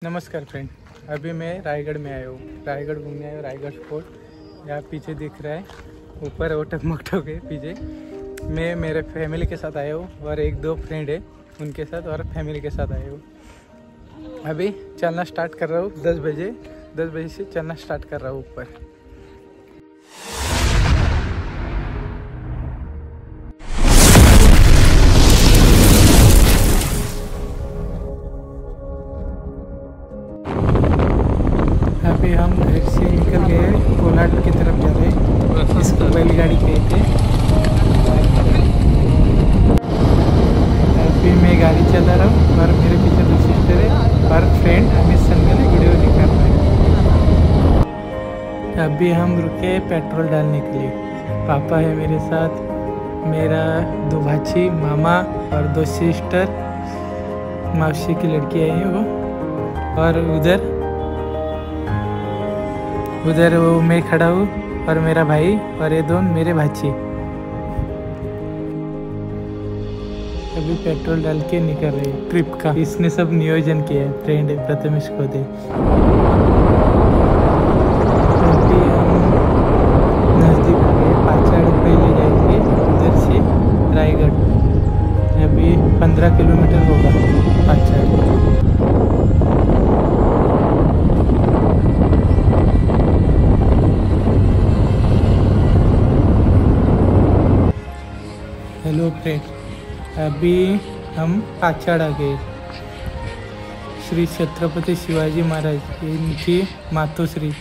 नमस्कार फ्रेंड, अभी मैं रायगढ़ में आया हूँ। रायगढ़ घूमने आया हूँ। रायगढ़ फोर्ट यहाँ पीछे दिख रहा है, ऊपर वो टकमकटो के पीछे। मैं मेरे फैमिली के साथ आया हूँ और एक दो फ्रेंड है उनके साथ और फैमिली के साथ आया हूँ। अभी चलना स्टार्ट कर रहा हूँ 10 बजे से चलना स्टार्ट कर रहा हूँ ऊपर। अभी हम घर से निकल गए, कोलाड की तरफ जा रहे हैं। इसको बैलगाड़ी कहते हैं। अभी मैं गाड़ी चला रहा हूँ और मेरे पीछे दो सिस्टर है और फ्रेंड हमें संग में वीडियो निकाल रहे हैं। अभी हम रुके पेट्रोल डालने के लिए। पापा है मेरे साथ, मेरा दो भाची, मामा और दो सिस्टर, मौसी की लड़की आई है वो। और उधर वो मैं खड़ा हूँ और मेरा भाई और ये दोनों मेरे भाची। अभी पेट्रोल डाल के निकल रहे हैं ट्रिप का। इसने सब नियोजन किया है, फ्रेंड है प्रथमेश को दे। अभी हम नज़दीक आ गए, पाचाड़ पहले जाएंगे उधर से रायगढ़। अभी 15 किलोमीटर होगा पाचाड़। हेलो फ्रेंड, अभी हम पाचाड़ आ गए। श्री छत्रपति शिवाजी महाराज इनकी मातोश्री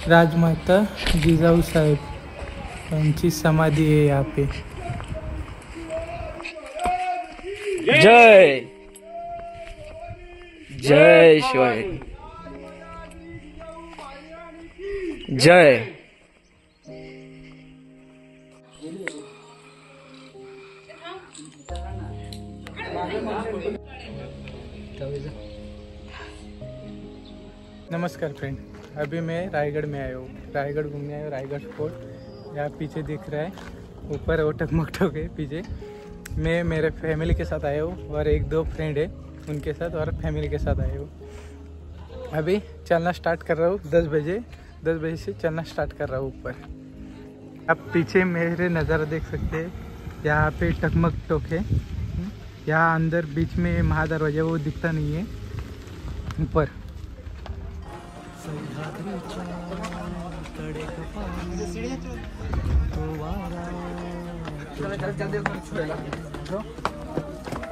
राजमाता जिजाऊ साहेब उनकी समाधि है यहाँ पे। जय जय शिवाजी जय। नमस्कार फ्रेंड, अभी मैं रायगढ़ में आया हूँ। रायगढ़ घूमने आया हूँ। रायगढ़ फोर्ट यहाँ पीछे दिख रहा है, ऊपर वो टकमकटो के पीछे। मैं मेरे फैमिली के साथ आया हूँ और एक दो फ्रेंड है उनके साथ और फैमिली के साथ आया हूँ। अभी चलना स्टार्ट कर रहा हूँ 10 बजे से चलना स्टार्ट कर रहा हूँ ऊपर। अब पीछे मेरे नज़ारा देख सकते हैं, यहाँ पे टकमकटो है। यहाँ अंदर बीच में महादरवाजा वो दिखता नहीं है ऊपर।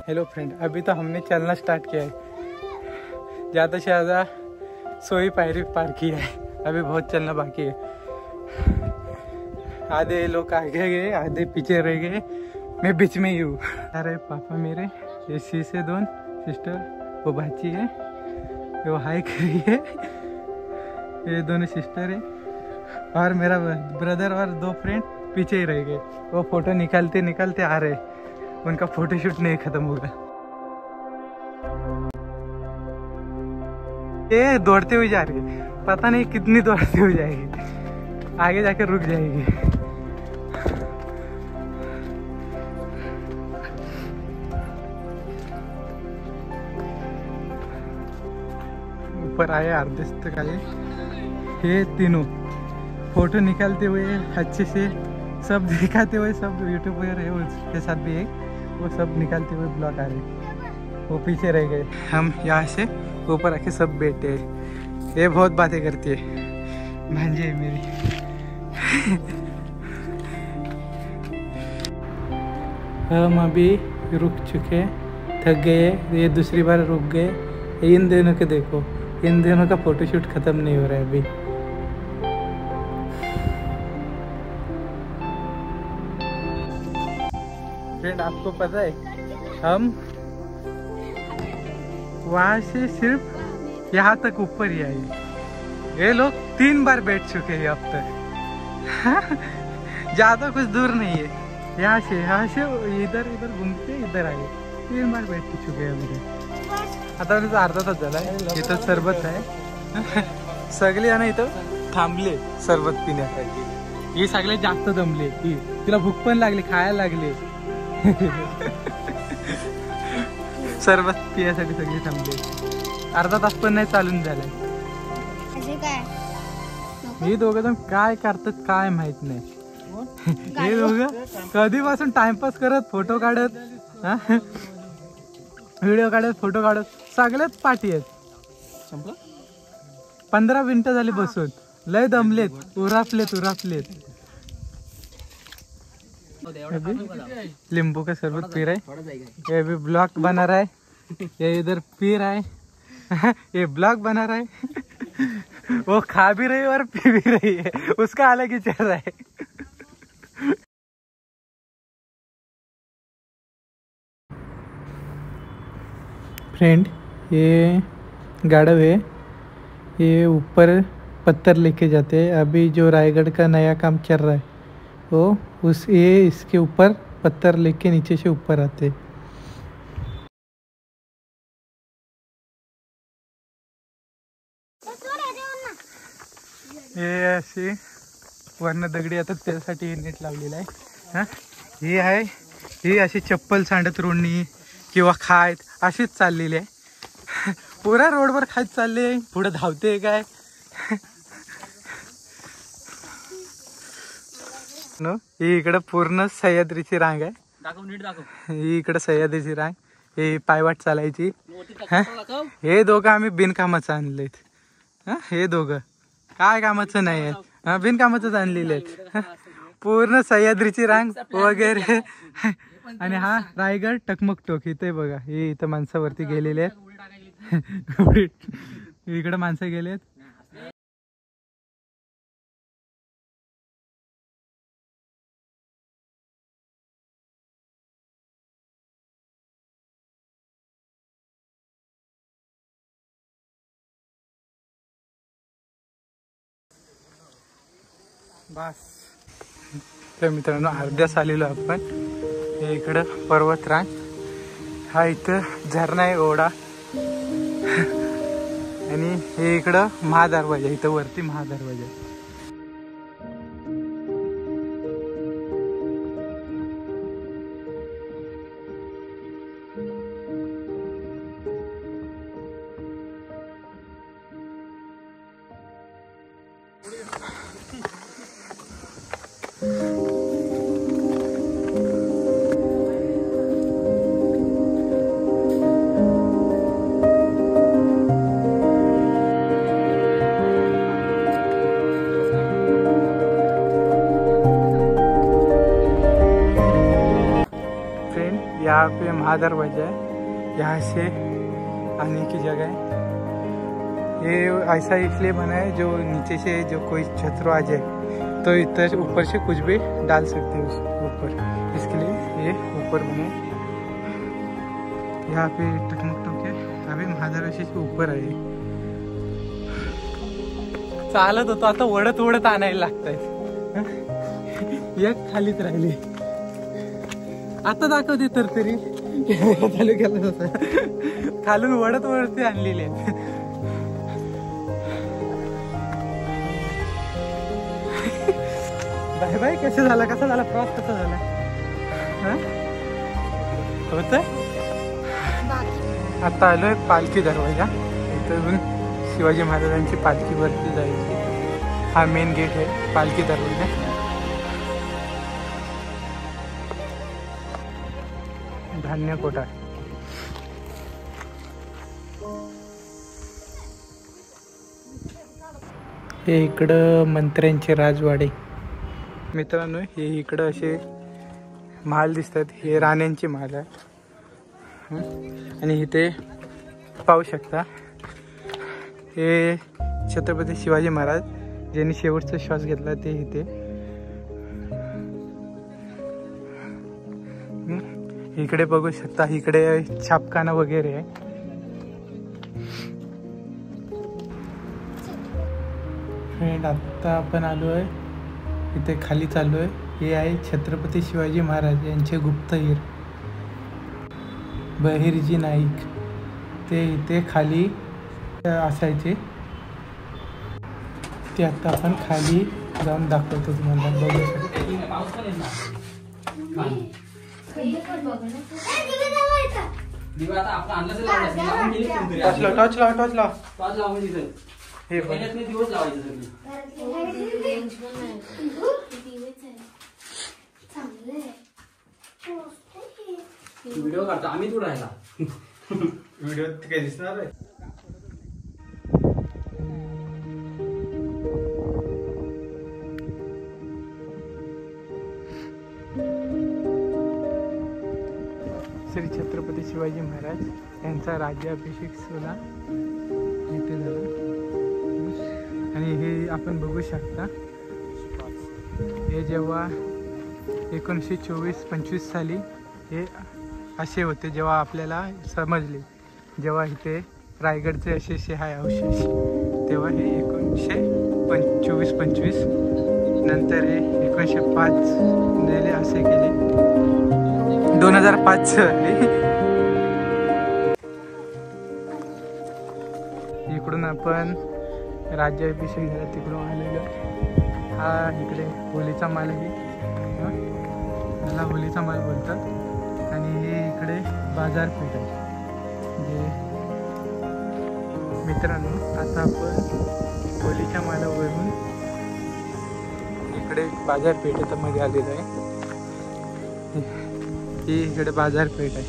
हेलो फ्रेंड, अभी तो हमने चलना स्टार्ट किया है। ज़्यादा से ज़्यादा 100 पायरी पार किया है, अभी बहुत चलना बाकी है। आधे लोग आगे गए, आधे पीछे रह गए, मैं बीच में ही हूँ। अरे पापा मेरे, ये से दोनों सिस्टर, वो भाची है, वो हाई कर रही है, ये दोनों सिस्टर है और मेरा ब्रदर और दो फ्रेंड पीछे ही रह गए। वो फोटो निकालते आ रहे, उनका फोटोशूट नहीं खत्म होगा। ये दौड़ते हुए जा रही है, पता नहीं कितनी दौड़ते हुए जाएगी, आगे जाकर रुक जाएगी। ऊपर आए अर्धे तक आए, ये तीनों फोटो निकालते हुए अच्छे से सब दिखाते हुए, सब यूट्यूबर है उसके साथ भी एक, वो सब निकालते हुए ब्लॉग आ रहे, वो पीछे रह गए। हम यहाँ से ऊपर आके सब बैठे हैं। ये बहुत बातें करती है, भांजी है मेरी। हम अभी रुक चुके, थक गए, ये दूसरी बार रुक गए। इन दोनों के देखो, इन दोनों का फोटोशूट खत्म नहीं हो रहा है अभी। फ्रेंड, आपको पता है हम वहां से सिर्फ यहाँ तक ऊपर ही आए। ये लोग 3 बार बैठ चुके हैं अब तक। ज्यादा कुछ दूर नहीं है, यहाँ से इधर घूमते इधर आए, 3 बार बैठ चुके हैं अभी। आता अर्धा तास झाला, इथं सरबत आहे। सगळे ना इथं थांबले सरबत पिण्यासाठी। हे सगळे जास्त दमले, तिला भूक पण लागली, खायला लागले। सरबत पियासाठी सगळे थांबले। अर्धा तास पण नाही चालून झालाय. असे काय हे दोघं जण काय करतात काय माहित नाही. हे दोघं कधीपासून टाइमपास करत, फोटो काढत, व्हिडिओ काढत, फोटो काढत, सगळ्यात पाठी आहेत. 15 मिनिटं झाली बसून. लय दमलेत, उरापलेत. नींबू का शरबत पी रहा है. ये भी ब्लॉग बना रहा है. ये इधर पी रहा है. ये ब्लॉग बना रहा है. वो खा भी रही है और पी भी रही है. उसका अलग ही चल रहा है. फ्रेंड, ये गाड़व है. ये ऊपर पत्थर लेके जाते हैं. अभी जो रायगढ़ का नया काम चल रहा है वो ये इसके ऊपर पत्थर लेके नीचे से ऊपर आते. हे अशी वर्ण दगडी आता त्यासाठी हे नेट लावलेलं आहे. हा, ही आहे. ही अशी चप्पल सांडत रोडनी किंवा खायत अशीच चाललेली आहे. पुरा रोडवर खायत चालले. पुढे धावते काय नो. ही इकडं पूर्ण सह्याद्रीची रांग आहे. ही इकडं सह्याद्रीची रांग. ही पायवाट चालायची. हे दोघं आम्ही बिनकामाचं आणलेत. हे दोघं काय कामाचं नाही आहेत, बिनकामाचंच आणलेले आहेत. पूर्ण सह्याद्रीची रांग वगैरे. आणि हा रायगड टकमक टोक. इथे बघा, हे इथं माणसावरती गेलेले आहेत. इकडं माणसं गेलेत. बस तर मित्रांनो, अर्ध्यास आलेलो आपण. हे इकडं पर्वतरांग. हा इथं झरणा आहे, ओढा. आणि हे इकडं महादरवाजा. इथं वरती महादरवाजा. यहाँ पे महादरवाजा है. यहाँ से आने की जगह है. ये ऐसा इसलिए बना है जो नीचे से जो कोई शत्रु आ जाए तो इधर ऊपर से कुछ भी डाल सकते हैं उसके ऊपर. इसके लिए ये ऊपर बने. यहाँ पे टकमक टोक है. अभी महादरवाजे से ऊपर आहे. चालत होतो, आता वडत आणायला लागतंय. एक खालीच राहिली. आता दाखवते तर तरी चालू केलं होतं. खालून वरती आणलेले. Bye bye. कसा झाला प्रवास? कसा झाला? होत. आता आलोय पालखी दरवाजा. इथून शिवाजी महाराजांची पालखी वरती जायची. हा मेन गेट आहे पालखी दरवाजा. धान्य कोटा. हे इकडं मंत्र्यांचे राजवाडे. मित्रांनो, हे इकडं असे महाल दिसतात. हे राण्यांचे महाल आहे. आणि इथे पाहू शकता, हे छत्रपती शिवाजी महाराज ज्यांनी शेवटचा श्वास घेतला ते इथे. इकडे बघू शकता, इकडे छापखाना वगैरे आहे. फ्रेंड, आता आपण आलो आहे इथे खाली चालू आहे. हे आहे छत्रपती शिवाजी महाराज यांचे गुप्तहेर बहिर्जी नाईक. ते इथे खाली असायचे. ते आता आपण खाली जाऊन दाखवतो तुम्हाला. बघू शकता. दिवा आता आपण आणलं लावलं लावून गेली कोणतरी टॉर्च लाव पाच लावून दिसत हे पण महिन्यात दिवस लावायचं सगळी व्हिडिओ काढतो आम्ही तू राहिला व्हिडिओ काय दिसणार आहे. श्री छत्रपती शिवाजी महाराज यांचा राज्याभिषेक सोहळा इथे झाला आणि हे आपण बघू शकता. हे जेव्हा 1924-25 साली हे असे होते, जेव्हा आपल्याला समजले, जेव्हा इथे रायगडचे असे आहे अवशेष, तेव्हा हे 1924-25 नंतर हे 1905 नेले असे केले. 2005 साली इकडून आपण राज्याभिषेक झाला तिकडून आलेलो. हा इकडे होलीचा माल आहे, याला होलीचा माल बोलतात. आणि हे इकडे बाजारपेठ आहे. जे मित्रांनो आता आपण होलीच्या मालावरून इकडे बाजारपेठेमध्ये आलेलो आहे. ही इकडे बाजारपेठ आहे.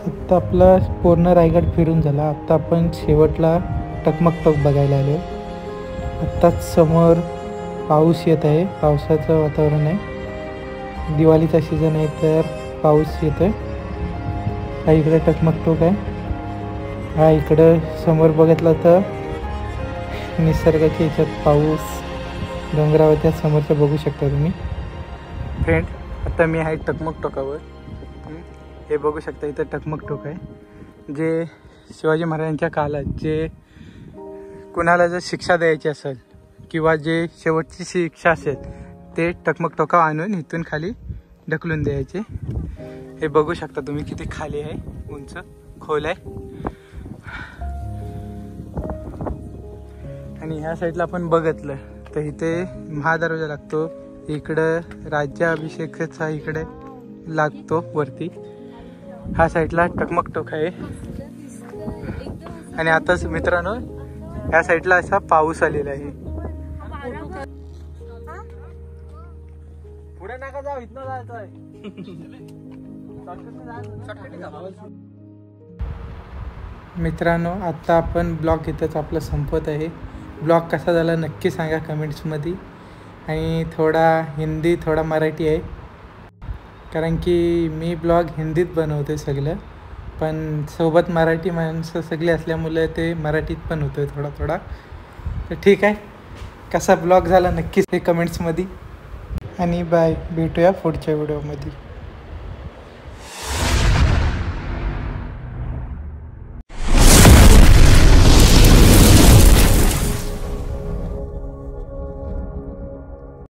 आता आपला पूर्ण रायगड फिरून झाला. आता आपण शेवटला टकमक टोक बघायला आलो. आत्ताच समोर पाऊस येत आहे, पावसाचं वातावरण आहे. दिवाळीचा सीझन आहे तर पाऊस येतो आहे. हा इकडे टकमक टोक आहे. हा इकडं समोर बघितलं तर निसर्गाच्या ह्याच्यात पाऊस डोंगरावरच्या समोरचं बघू शकता तुम्ही. फ्रेंड आता मी आहे टकमक टोकावर. हे बघू शकता इथं टकमक टोक आहे. जे शिवाजी महाराजांच्या काळात जे कुणाला जर शिक्षा द्यायची असेल किंवा जे शेवटची शिक्षा असेल ते टकमक टोका आणून इथून खाली ढकलून द्यायचे. हे बघू शकता तुम्ही किती खाली आहे, उंच खोल आहे. आणि ह्या साईडला आपण बघितलं तर इथे महादरवाजा लागतो. इकडं राज्याभिषेकाचा इकडे लागतो वरती. हा साईडला टकमक टोक आहे. आणि आताच मित्रांनो ह्या साईडला असा पाऊस आलेला आहे. पुढे नका जाऊ, इथनं जायचंय. मित्रांनो आता आपण ब्लॉग इथंच आपला संपत आहे. ब्लॉग कसा झाला नक्की सांगा कमेंट्समध्ये. आणि थोडा हिंदी थोडा मराठी आहे, कारण की मी ब्लॉग हिंदीत बनवते सगळं, पण सोबत मराठी माणसं सगळे असल्यामुळे ते मराठीत पण होतं थोडा थोडा. तर ठीक आहे, कसा ब्लॉग झाला नक्कीच हे कमेंट्समध्ये. आणि बाय, भेटूया पुढच्या व्हिडिओमध्ये.